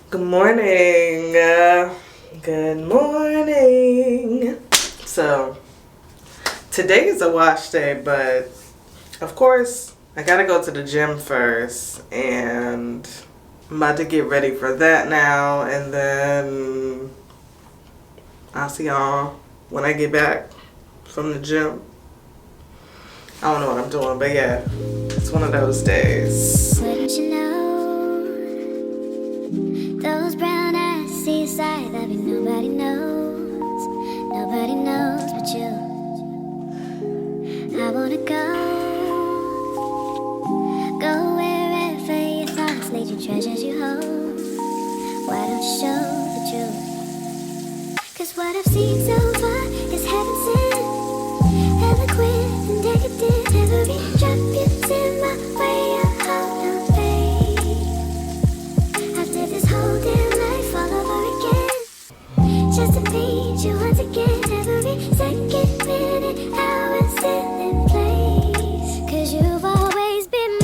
Good morning. Good morning. So, today is a wash day, but of course, I gotta go to the gym first, and I'm about to get ready for that now, and then I'll see y'all when I get back from the gym. I don't know what I'm doing, but yeah, it's one of those days. Wouldn't you know, those brown eyes see a side of you nobody knows but you. I wanna go wherever your thoughts lead you, treasures you hold. Why don't you show the truth? 'Cause what I've seen so far is heaven sent, eloquent and decadent. Every drop you in my way, I hold no faith. I've lived this whole damn life all over again, just to meet you once again. Every second, minute, hour, still in place. 'Cause you've always been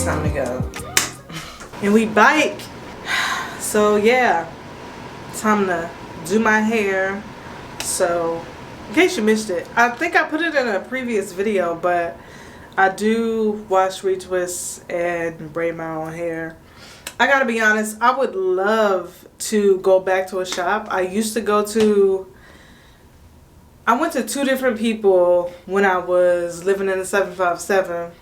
Time to go. And we bike. So yeah, time to do my hair. So in case you missed it, I think I put it in a previous video, but I do wash, retwist, and braid my own hair. I gotta be honest, I would love to go back to a shop. I went to two different people when I was living in the 757.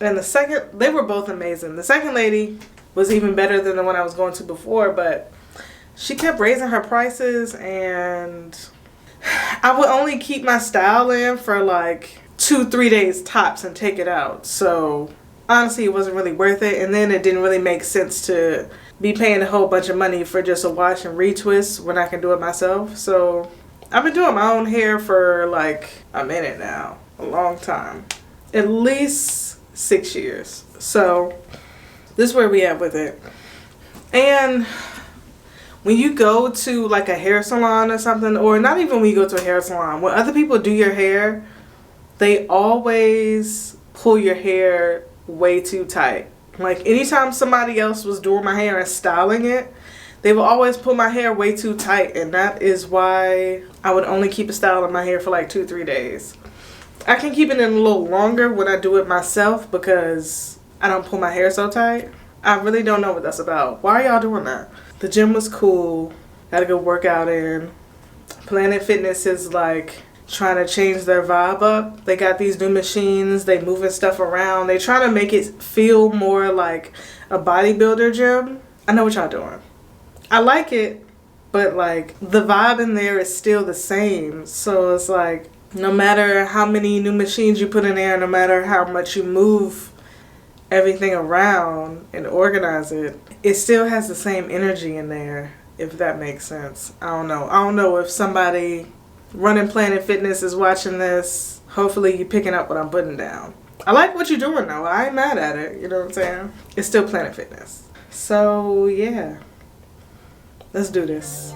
And they were both amazing. The second lady was even better than the one I was going to before, but she kept raising her prices, and I would only keep my style in for like 2-3 days tops and take it out. So honestly, it wasn't really worth it. And then it didn't really make sense to be paying a whole bunch of money for just a wash and retwist when I can do it myself. So I've been doing my own hair for like a minute now, a long time, at least 6 years. So this is where we at with it. And when you go to like a hair salon or something, or not even when you go to a hair salon, when other people do your hair, they always pull your hair way too tight. Like anytime somebody else was doing my hair and styling it, they would always pull my hair way too tight, and that is why I would only keep a style in my hair for like 2-3 days. I can keep it in a little longer when I do it myself because I don't pull my hair so tight. I really don't know what that's about. Why are y'all doing that? The gym was cool. Got a good workout in. Planet Fitness is like trying to change their vibe up. They got these new machines. They moving stuff around. They trying to make it feel more like a bodybuilder gym. I know what y'all doing. I like it, but like the vibe in there is still the same. So it's like, no matter how many new machines you put in there, no matter how much you move everything around and organize it, it still has the same energy in there, if that makes sense. I don't know. I don't know if somebody running Planet Fitness is watching this. Hopefully you're picking up what I'm putting down. I like what you're doing though. I ain't mad at it. You know what I'm saying? It's still Planet Fitness. So yeah. Let's do this.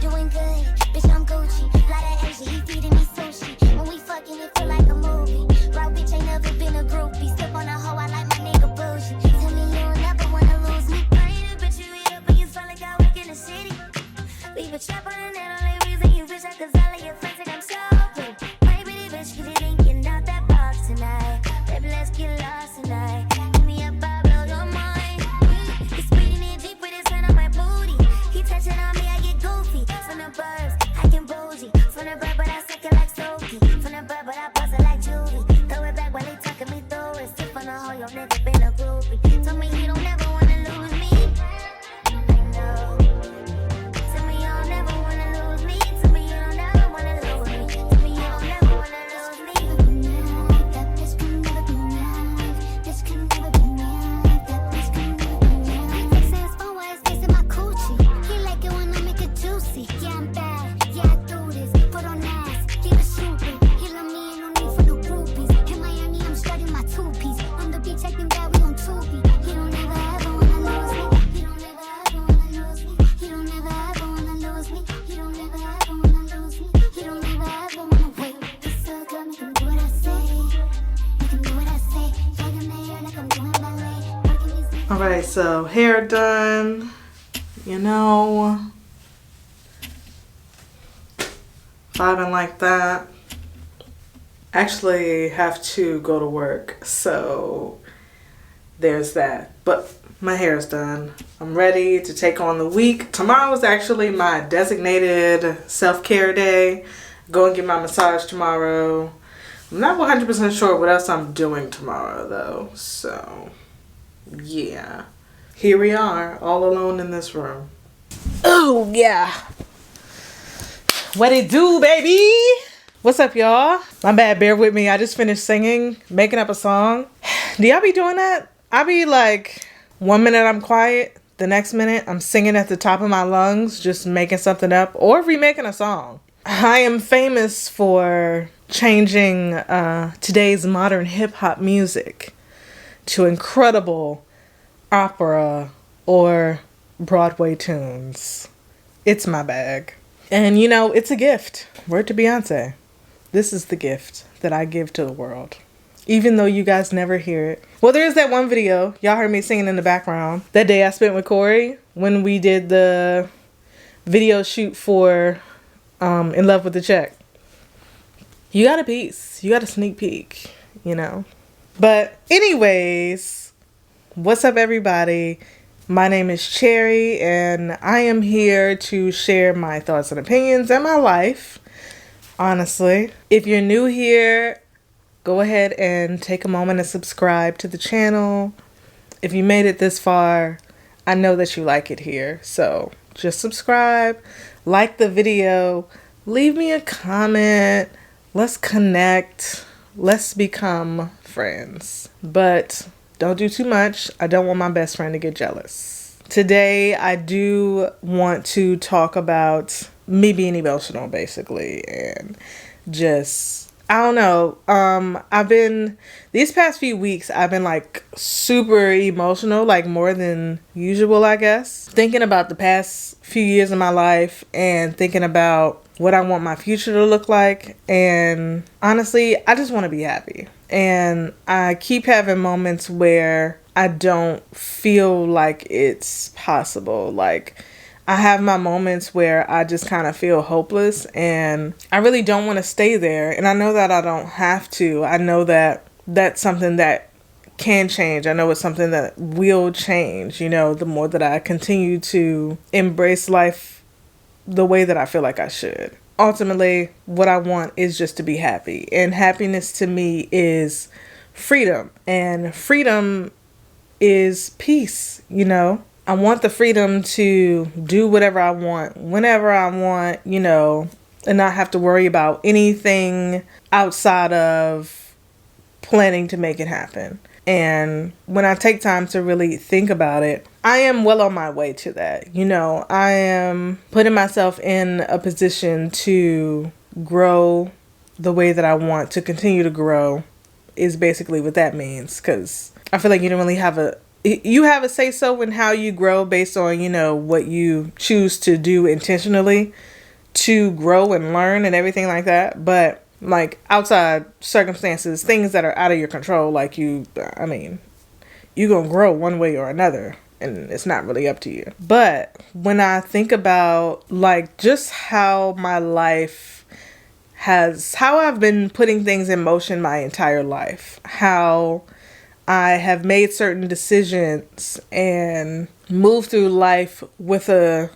Doing good, bitch, I'm Gucci. Lot of Asia, he feeding me sushi. When we fucking, it feel like a movie. Bro, bitch, ain't never been a groupie. Step on a hoe, I like my nigga bougie. Tell me you don't never wanna lose me. I ain't a bitch, you eat up, but you smell like I work in the city. Leave a trap on the net, only reason you wish I could all of your friends think I'm so pretty. Hey, pretty bitch, you didn't get out that box tonight. Baby, let's get lost tonight. Give me a bar, blow your mind. He's spitting it deep with his hand on my booty. He touching on me, I get goofy. From the burbs, I can bougie. From the bird, but I suck it like Sophie. From the bird, but I bust it like Judy. Throw it back while they talking me through it. Stiff on the hole, your nigga been a groupie. Told me you don't ever wanna lose me. I know. Tell me you don't ever wanna lose me. Tell me you don't ever wanna lose me. Tell me you don't ever wanna lose me. That bitch can never be mine. Bitch can never be mine. That bitch can never be mine. He says, oh, I taste in my coochie. He like it when I make it juicy. Yeah, I'm bad. Yeah, I do this. Put on ass. Keep it shooting. He love me, ain't no need for no groupies. In Miami, I'm strutting my two-piece. On the beach, acting bad. Alright, so hair done. You know, vibing like that. Actually have to go to work, so there's that. But my hair is done. I'm ready to take on the week. Tomorrow is actually my designated self-care day. Go and get my massage tomorrow. I'm not 100% sure what else I'm doing tomorrow though. So yeah, here we are, all alone in this room. Oh yeah, what it do, baby? What's up, y'all? My bad, bear with me. I just finished singing, making up a song. Do y'all be doing that? I be like, 1 minute I'm quiet, the next minute I'm singing at the top of my lungs, just making something up or remaking a song. I am famous for changing today's modern hip hop music to incredible opera or Broadway tunes. It's my bag. And you know, it's a gift. Word to Beyonce. This is the gift that I give to the world. Even though you guys never hear it. Well, there's that one video. Y'all heard me singing in the background. That day I spent with Corey when we did the video shoot for In Love with the Check. You got a piece. You got a sneak peek, you know. But anyways, what's up, everybody? My name is Cherry, and I am here to share my thoughts and opinions and my life, honestly. If you're new here, go ahead and take a moment and subscribe to the channel. If you made it this far, I know that you like it here. So just subscribe, like the video, leave me a comment. Let's connect. Let's become friends. But don't do too much. I don't want my best friend to get jealous. Today, I do want to talk about me being emotional, basically, and just, I don't know. These past few weeks, I've been like super emotional, like more than usual, I guess. Thinking about the past few years of my life and thinking about what I want my future to look like. And honestly, I just want to be happy. And I keep having moments where I don't feel like it's possible. Like, I have my moments where I just kind of feel hopeless and I really don't want to stay there. And I know that I don't have to. I know that that's something that can change. I know it's something that will change, you know, the more that I continue to embrace life the way that I feel like I should. Ultimately, what I want is just to be happy. And happiness to me is freedom. And freedom is peace, you know. I want the freedom to do whatever I want, whenever I want, you know, and not have to worry about anything outside of planning to make it happen. And when I take time to really think about it, I am well on my way to that. You know, I am putting myself in a position to grow the way that I want to continue to grow is basically what that means. Because I feel like you don't really have you have a say so in how you grow based on, you know, what you choose to do intentionally to grow and learn and everything like that. But like outside circumstances, things that are out of your control, like you're gonna grow one way or another and it's not really up to you. But when I think about like just how my life how I've been putting things in motion my entire life, how I have made certain decisions and moved through life with a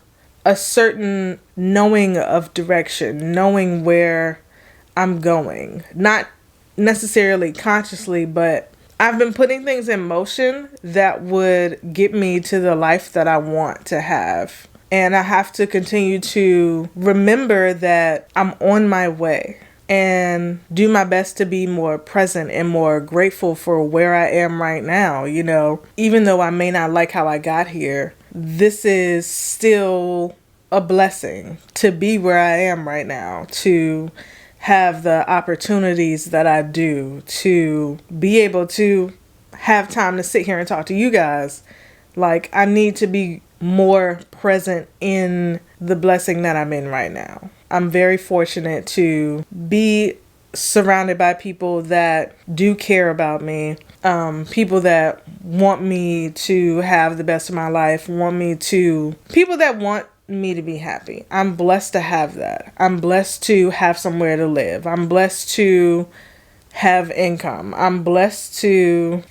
certain knowing of direction, knowing where I'm going. Not necessarily consciously, but I've been putting things in motion that would get me to the life that I want to have. And I have to continue to remember that I'm on my way and do my best to be more present and more grateful for where I am right now. You know, even though I may not like how I got here, this is still a blessing to be where I am right now, to have the opportunities that I do, to be able to have time to sit here and talk to you guys. Like, I need to be more present in the blessing that I'm in right now. I'm very fortunate to be surrounded by people that do care about me People that want me to have the best of my life, people that want me to be happy. I'm blessed to have that. I'm blessed to have somewhere to live. I'm blessed to have income. I'm blessed to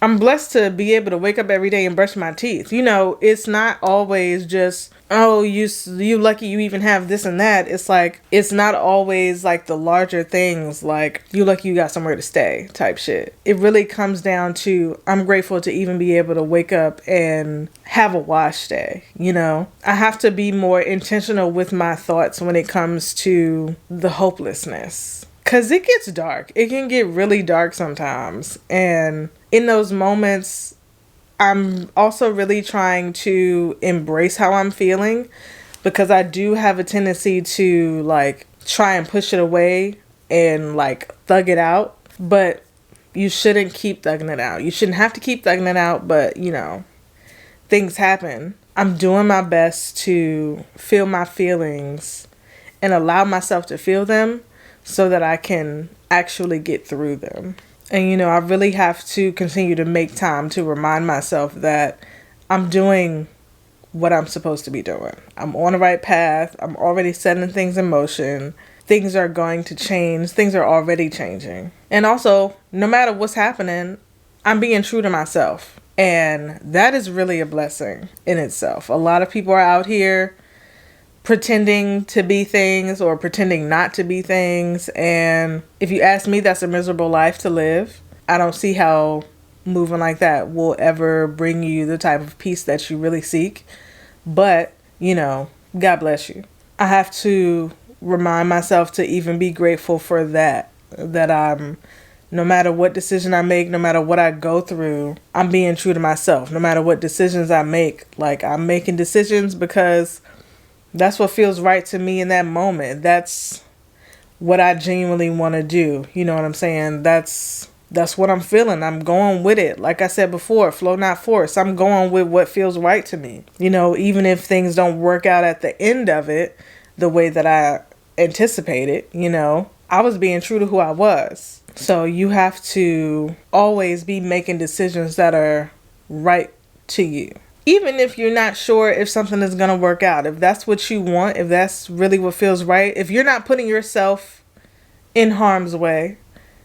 be able to wake up every day and brush my teeth. It's not always just, oh, you lucky you even have this and that. It's like, it's not always like the larger things, like you lucky you got somewhere to stay type shit. It really comes down to, I'm grateful to even be able to wake up and have a wash day. I have to be more intentional with my thoughts when it comes to the hopelessness. Because it gets dark. It can get really dark sometimes. And in those moments, I'm also really trying to embrace how I'm feeling. Because I do have a tendency to, like, try and push it away and, like, thug it out. But you shouldn't keep thugging it out. You shouldn't have to keep thugging it out. But, things happen. I'm doing my best to feel my feelings and allow myself to feel them, so that I can actually get through them. And, I really have to continue to make time to remind myself that I'm doing what I'm supposed to be doing. I'm on the right path. I'm already setting things in motion. Things are going to change. Things are already changing. And also, no matter what's happening, I'm being true to myself. And that is really a blessing in itself. A lot of people are out here pretending to be things or pretending not to be things. And if you ask me, that's a miserable life to live. I don't see how moving like that will ever bring you the type of peace that you really seek. But, God bless you. I have to remind myself to even be grateful for that no matter what decision I make, no matter what I go through, I'm being true to myself. No matter what decisions I make, like, I'm making decisions because that's what feels right to me in that moment. That's what I genuinely want to do. You know what I'm saying? That's what I'm feeling. I'm going with it. Like I said before, flow not force. I'm going with what feels right to me. Even if things don't work out at the end of it the way that I anticipated, I was being true to who I was. So you have to always be making decisions that are right to you. Even if you're not sure if something is going to work out, if that's what you want, if that's really what feels right, if you're not putting yourself in harm's way,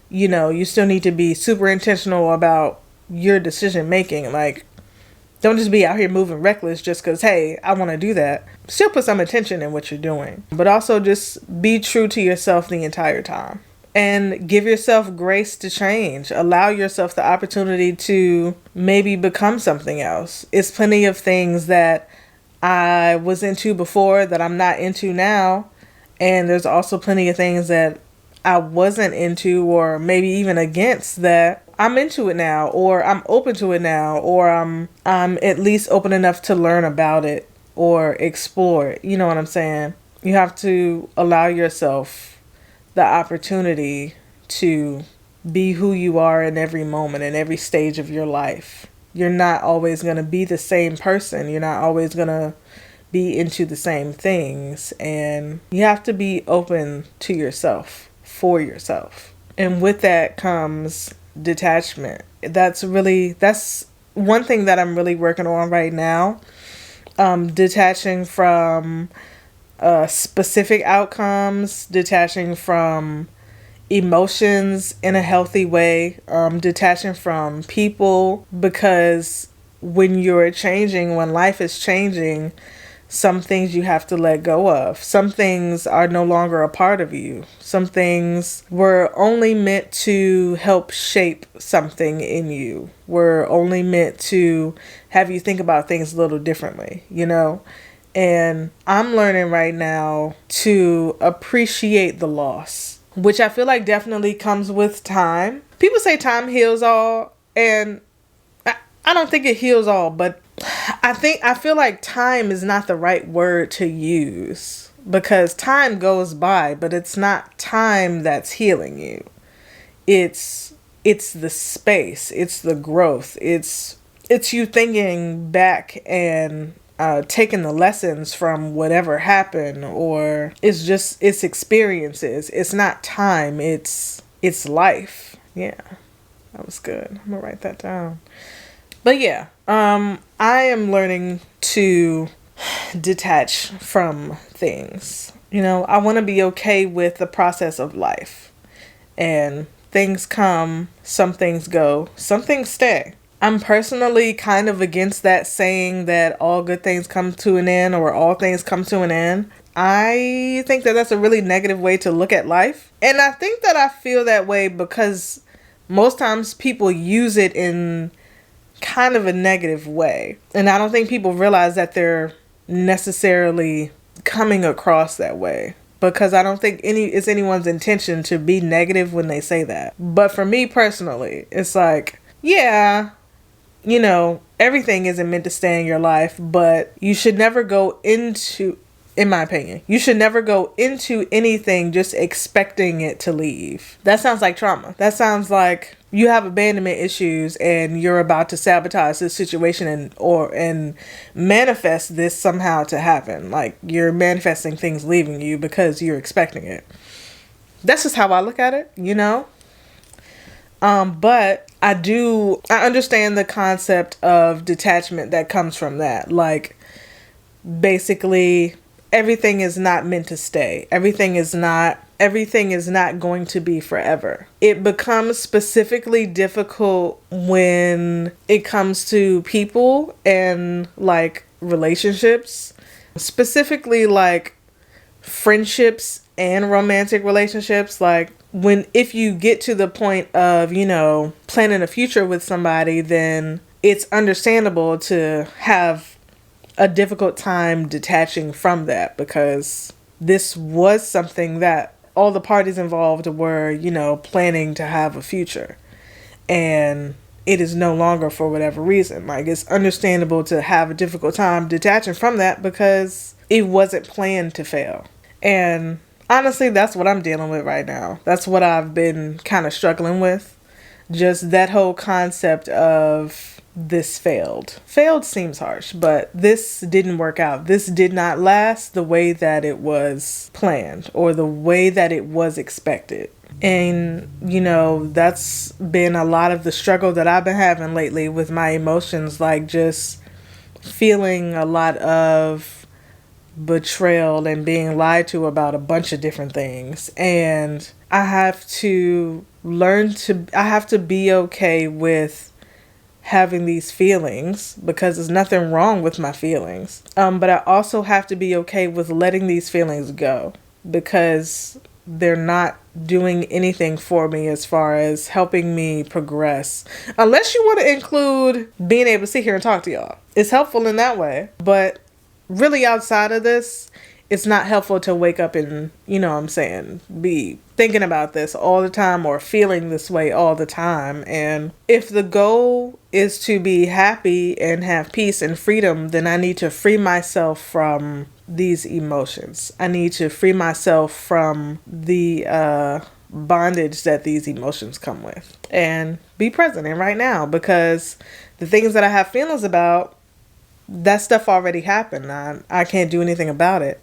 you still need to be super intentional about your decision making. Like, don't just be out here moving reckless just because, hey, I want to do that. Still put some intention in what you're doing, but also just be true to yourself the entire time. And give yourself grace to change. Allow yourself the opportunity to maybe become something else. It's plenty of things that I was into before that I'm not into now. And there's also plenty of things that I wasn't into or maybe even against that I'm into it now, or I'm open to it now, or I'm at least open enough to learn about it or explore it. You know what I'm saying? You have to allow yourself the opportunity to be who you are in every moment, in every stage of your life. You're not always going to be the same person. You're not always going to be into the same things. And you have to be open to yourself, for yourself. And with that comes detachment. That's one thing that I'm really working on right now. Detaching from specific outcomes, detaching from emotions in a healthy way, detaching from people, because when life is changing, some things you have to let go of. Some things are no longer a part of you. Some things were only meant to help shape something in you. Were only meant to have you think about things a little differently, And I'm learning right now to appreciate the loss, which I feel like definitely comes with time. People say time heals all, and I don't think it heals all, but I feel like time is not the right word to use, because time goes by, but it's not time that's healing you. It's the space, it's the growth, it's you thinking back and taking the lessons from whatever happened, or it's experiences. It's not time, it's life. Yeah. That was good. I'm gonna write that down. But yeah, I am learning to detach from things. I want to be okay with the process of life. And things come, some things go, some things stay. I'm personally kind of against that saying that all good things come to an end or all things come to an end. I think that that's a really negative way to look at life. And I think that I feel that way because most times people use it in kind of a negative way. And I don't think people realize that they're necessarily coming across that way. Because I don't think it's anyone's intention to be negative when they say that. But for me personally, it's like, yeah, everything isn't meant to stay in your life, but you should never go into, in my opinion, you should never go into anything just expecting it to leave. That sounds like trauma. That sounds like you have abandonment issues and you're about to sabotage this situation and manifest this somehow to happen. Like you're manifesting things leaving you because you're expecting it. That's just how I look at it, But I understand the concept of detachment that comes from that. Like basically everything is not meant to stay. Everything is not going to be forever. It becomes specifically difficult when it comes to people and like relationships, specifically like friendships and romantic relationships. Like if you get to the point of, planning a future with somebody, then it's understandable to have a difficult time detaching from that because this was something that all the parties involved were, planning to have a future. And it is no longer for whatever reason. Like it's understandable to have a difficult time detaching from that because it wasn't planned to fail. And honestly, that's what I'm dealing with right now. That's what I've been kind of struggling with. Just that whole concept of this failed. Failed seems harsh, but this didn't work out. This did not last the way that it was planned or the way that it was expected. And, that's been a lot of the struggle that I've been having lately with my emotions, like just feeling a lot of betrayal and being lied to about a bunch of different things. And I have to be okay with having these feelings because there's nothing wrong with my feelings. But I also have to be okay with letting these feelings go because they're not doing anything for me as far as helping me progress. Unless you want to include being able to sit here and talk to y'all. It's helpful in that way. But really outside of this, it's not helpful to wake up and, be thinking about this all the time or feeling this way all the time. And if the goal is to be happy and have peace and freedom, then I need to free myself from these emotions. I need to free myself from the bondage that these emotions come with and be present in right now, because the things that I have feelings about, that stuff already happened. I can't do anything about it.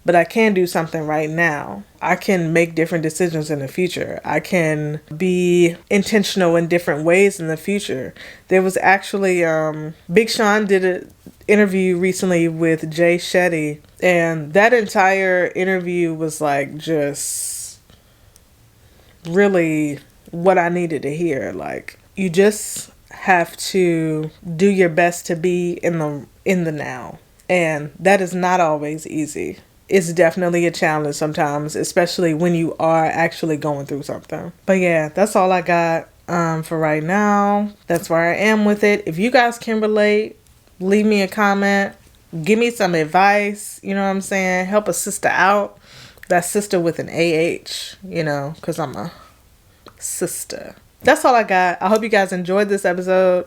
But I can do something right now. I can make different decisions in the future. I can be intentional in different ways in the future. There was actually, Big Sean did an interview recently with Jay Shetty. And that entire interview was like just really what I needed to hear. Like you just have to do your best to be in the now. And that is not always easy. It's definitely a challenge sometimes, especially when you are actually going through something. But yeah, that's all I got for right now. That's where I am with it. If you guys can relate, leave me a comment. Give me some advice. You know what I'm saying? Help a sister out. That sister with an AH, because I'm a sister. That's all I got. I hope you guys enjoyed this episode.